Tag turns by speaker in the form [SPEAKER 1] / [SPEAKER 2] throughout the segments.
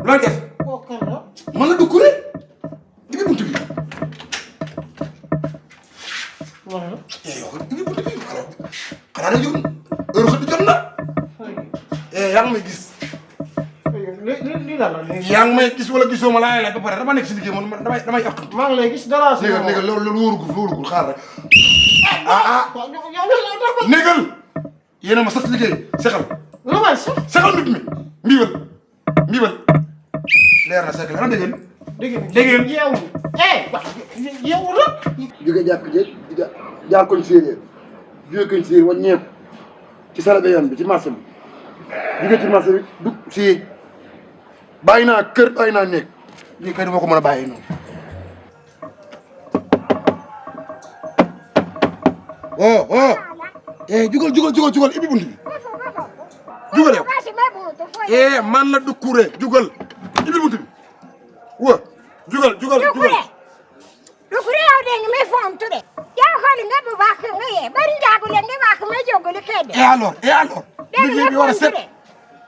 [SPEAKER 1] looy def man la du kuré ibi buntu bi yow ibi buntu bi xanaa da yow heure xëdd jot na yaa ngi may gis yaa ngi may gis wala gisoo ma laa lay ba pare dama nekk si liggéey man damay yàq
[SPEAKER 2] maa ngi lay gis dara si
[SPEAKER 1] négal loolu wóorugul xaar rek négal yéen a ma sas liggéey sexal
[SPEAKER 2] lu may sax
[SPEAKER 1] sexal nit mi mbiibal leer na sekk la dégg
[SPEAKER 2] yeewu yeewu la
[SPEAKER 3] jóge jàkk je jaar koñ séeréer jóge koñ séeréer waññeeku ci sarabe yoon bi ci marché bi jóge ci marché bi du si bàyyi naa kër bàyyi naa néeg
[SPEAKER 1] lii kay dama ko mën a bàyyi noonu jugal ibi bunt bi jugal yow man la du kuré jugal ibi bunt bi wa jugal
[SPEAKER 4] Dukure yow de ngi may fontu de yow xooli nga bu baax nga yee bari njaagu leen nga wax ma jógale kee de
[SPEAKER 1] et alors liggéey bi war a set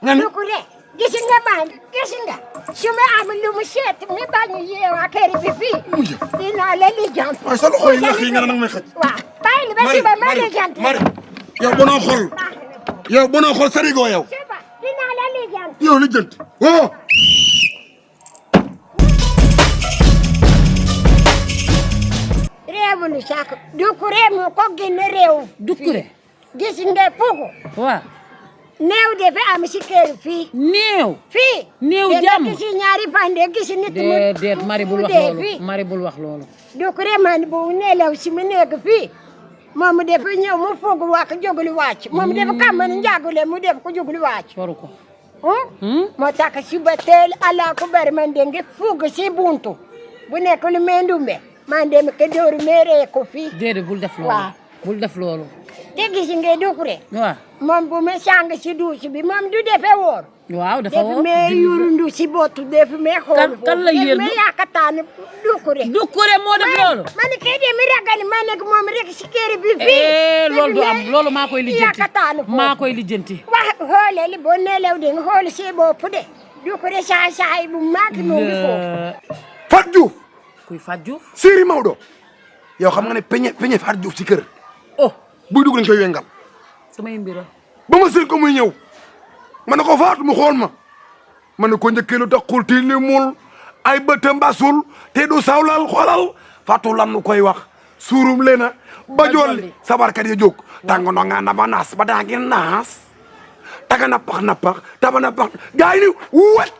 [SPEAKER 1] nga ni
[SPEAKER 4] Dukure gis nga man gis nga su ma am lu mu seet mi bañ yeewa kër bi fii dinaa la lijjant
[SPEAKER 1] waaye sa loxo yi nga xii nga ne nag may xëj
[SPEAKER 4] waaw bàyyi ba suba ma lijjant
[SPEAKER 1] Mari yow bonoo xol sarigo yow
[SPEAKER 4] suba dinaa la lijjant
[SPEAKER 1] yow lijjant oh
[SPEAKER 4] réewu lu saak Dukure mu ko génne réew
[SPEAKER 5] Dukure
[SPEAKER 4] gis nga puku
[SPEAKER 5] waaw
[SPEAKER 4] néew dafa am si kër fii fii
[SPEAKER 5] néew jàmm
[SPEAKER 4] gis ñaari pande gis nit mu
[SPEAKER 5] déet Mari bul wax loolu Mari bul wax loolu
[SPEAKER 4] Dukure man bu nelaw si mu nekk fii moom dafa ñëw mu foog wax jóguli wàcc moom dafa kam man njàggule mu def ko jóguli wàcc
[SPEAKER 5] waru ko
[SPEAKER 4] moo tax suba teel ala ko bari man de nga foog si buntu bu nekk lu mendumbe man dem ke dooru mere ko fii
[SPEAKER 5] déedéet bul def loolu
[SPEAKER 4] waaw
[SPEAKER 5] bul def loolu
[SPEAKER 4] te gis nga Dukure
[SPEAKER 5] waaw
[SPEAKER 4] moom bu ma sang si duus bi moom du defee woor
[SPEAKER 5] waaw dafa
[SPEAKER 4] def
[SPEAKER 5] woo
[SPEAKER 4] me yurundu si botu def me xool
[SPEAKER 5] kan la yéen
[SPEAKER 4] me yaakataan
[SPEAKER 5] Dukure moo def loolu
[SPEAKER 4] man kay de mi ragal man nag moom rek si kër bi fii
[SPEAKER 5] loolu du am loolu maa koy lijjanti
[SPEAKER 4] wax xoole li boo nelew de nga xool si bopp de Dukure saay bu maaki moo ngi foofu
[SPEAKER 1] Fatou Diouf
[SPEAKER 5] kuy Fatou Diouf
[SPEAKER 1] Siri Maodo yow xam nga ne peñe Fatou Diouf ci kër buy dugg dañ koy wengal
[SPEAKER 5] samay mbira
[SPEAKER 1] ba ma seen ko muy ñëw ma ne ko Fatou mu xool ma ne ko njëkkee lu tax xul ti li mul ay bëtam basul te du sawlal xoolal Fatou lam nu koy wax suurum lena ba jolli sabarkat ya jóg tàngo no nga na ba naas ba daa ngi naas taga nappax taba nappax gaay ni wet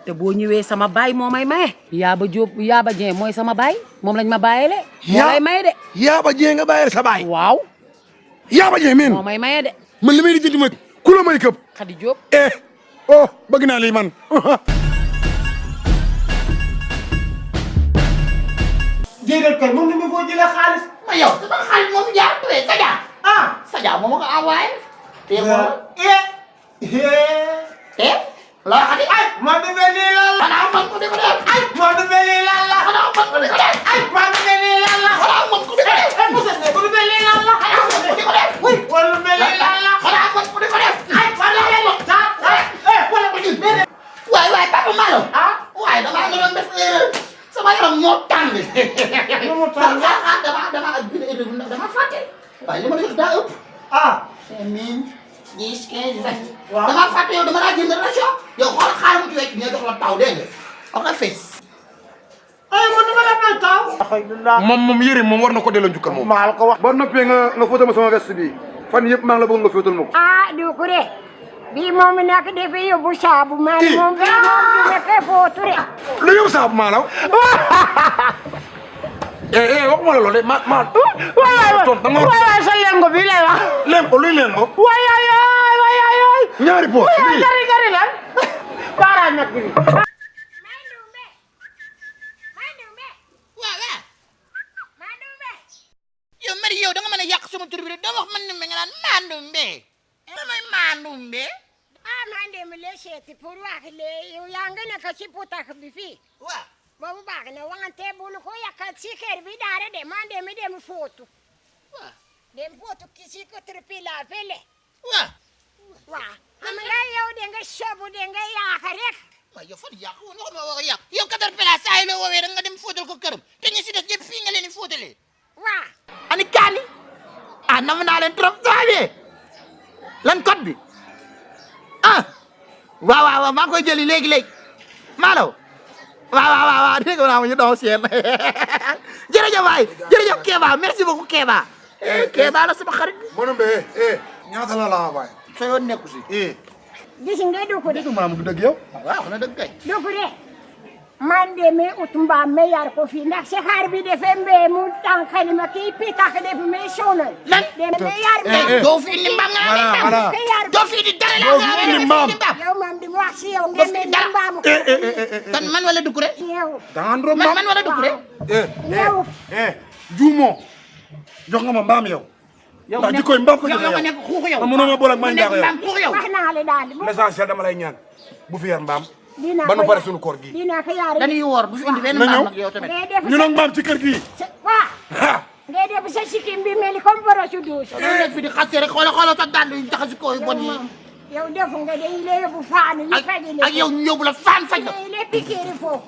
[SPEAKER 5] te boo ñëwee sama baay moo may maye Yaaba Jóob Yaaba Jeen mooy sama baay moom lañ ma bàyyele moo lay maye de
[SPEAKER 1] Yaaba Jeen nga bàyyele sa baay
[SPEAKER 5] waaw
[SPEAKER 1] Yaaba Jeen men
[SPEAKER 5] moo may maye de
[SPEAKER 1] man li may di jënti ma ku la may këpp
[SPEAKER 5] Xadi Jóob
[SPEAKER 1] bëgg naa lii man
[SPEAKER 2] jéegal kër moom ni ma foo jëlee xaalis
[SPEAKER 6] ma yow sama xaalis moo fi jaar turee Sadia moo ma ko envoyé te loo xadi
[SPEAKER 2] ay moo defee nii lan la
[SPEAKER 6] xanaa man ko di ko def
[SPEAKER 2] ay moo defee nii lan la
[SPEAKER 6] xanaa man ko di ko def
[SPEAKER 2] ay moo defee nii lan la
[SPEAKER 6] xanaa man ko di ko def
[SPEAKER 2] ay Moussa ne ko defee nii lan la
[SPEAKER 6] xanaa man ko di ko def
[SPEAKER 2] oui wala lu mel nii lan la
[SPEAKER 6] xanaa man ko di ko def
[SPEAKER 2] ay wala wala ko gis benn
[SPEAKER 6] waay Papa Malo waaye damaa nga doon def sama yaram moo tàng dama fàtte waaye li ma def daa ëpp 5 000 10 15 20 dama fàtte yow dama laa jënd ration yow xool xaaral mu ci wecc ñoo jox la taw dégg nga wax nga fees
[SPEAKER 2] ay man dama la may taw alhamdulillah
[SPEAKER 1] moom yëre moom war na ko delloo njukkal moom
[SPEAKER 2] maa la ko wax
[SPEAKER 1] ba noppee nga fóotal ma sama veste bi fan yëpp maa ngi la bëgg nga fóotal ma ko
[SPEAKER 4] ah Doucouré bii moom nag dafay yóbbu saabu man moom bii moom du nekkee footu de
[SPEAKER 1] lu yow saabu maalaw waxuma la loolu de
[SPEAKER 2] waay sa lengo bi lay wax
[SPEAKER 1] lengo luy lengo
[SPEAKER 2] waay
[SPEAKER 1] ñaari poos
[SPEAKER 2] gari lan baara nak bi
[SPEAKER 6] yow mari yow da nga mën a yàq sama tur bi rek doo wax man Ndumbe nga naan Mandumbe damay Mandumbe
[SPEAKER 4] ah man de mi lay seeti pour wax le yow yaa nga nekk ci putax bi fii
[SPEAKER 6] waaw
[SPEAKER 4] boobu baax na wante bul ko yàqal ci kër bi daara de man de mi dem footu
[SPEAKER 6] waaw
[SPEAKER 4] dem footu ki ci ko tripila fele
[SPEAKER 6] waaw
[SPEAKER 4] waaw xam nga yow de nga sobu de nga yaaka rek
[SPEAKER 6] waaw yow fan yàq woon waxuma wax yàq yow Caterpillar saa yi la woowee da nga dem fóotal ko këram te ñu si des yëpp fii nga leen di fóotalee
[SPEAKER 4] waaw
[SPEAKER 6] ani kaani ah nam naa leen trop saabee lan code bi ah waaw maa ngi koy jëli léegi maalaw waaw dégg naa ma ñu daw seen jërëjëf waay jërëjëf Kéba merci beaucoup Kéba Kéba la sama xarit
[SPEAKER 3] Mandumbe ñaata la envoyé
[SPEAKER 6] sa yoon nekku si
[SPEAKER 4] gis nga Doucouré
[SPEAKER 3] maam du dëgg yow
[SPEAKER 6] waaw na dëgg kay
[SPEAKER 4] Doucouré man de me ut mbaam me yar ko fii ndax si xaar bi defee mbee mu tànkali ma kii pitax def me sonal
[SPEAKER 6] lan
[SPEAKER 4] de me yar mbaam
[SPEAKER 6] doo fi indi mbaam nga
[SPEAKER 3] voilà
[SPEAKER 4] me yar
[SPEAKER 6] doo fi indi dara la nga
[SPEAKER 3] indi mbaam.
[SPEAKER 4] yow maam di wax si yow ngeen me di mbaamu
[SPEAKER 6] kan man wala Doucouré
[SPEAKER 4] yow
[SPEAKER 3] danga ndro
[SPEAKER 6] man
[SPEAKER 3] mbaam
[SPEAKER 6] man wala Doucouré
[SPEAKER 4] yow
[SPEAKER 3] juumoo jox nga ma mbaam yow ndax jikkoy mbaam ko
[SPEAKER 6] yow
[SPEAKER 3] joxe
[SPEAKER 6] nga
[SPEAKER 3] yow
[SPEAKER 6] nekk xuux yow
[SPEAKER 3] ma mënoo ma boole ak man
[SPEAKER 6] nekk
[SPEAKER 3] njaago yow
[SPEAKER 6] mbaam xuux yow
[SPEAKER 4] wax naa la daal
[SPEAKER 1] l'essentiel dama lay ñaan bu fi yar mbaam
[SPEAKER 4] dina
[SPEAKER 1] ba nu pare sunu koor gi
[SPEAKER 4] dina ko yaari
[SPEAKER 6] dañuy woor bu fi indi benn
[SPEAKER 3] na
[SPEAKER 6] mbaam
[SPEAKER 3] ñëw.
[SPEAKER 6] nag yow tamit
[SPEAKER 4] ngay def
[SPEAKER 3] ñu nag mbaam ci kër gi
[SPEAKER 4] waa ngay def sa sikkim bi mel comme borosu duus
[SPEAKER 6] yow nekk fi di xaste rek xoola sa dàll yu jaxasi ko yu bon yi
[SPEAKER 4] yow defu nga dañ lay yóbbu faanu ñu faji
[SPEAKER 6] ak yow ñu yóbbu la faan faj la
[SPEAKER 4] dañ lay pikiiri foofu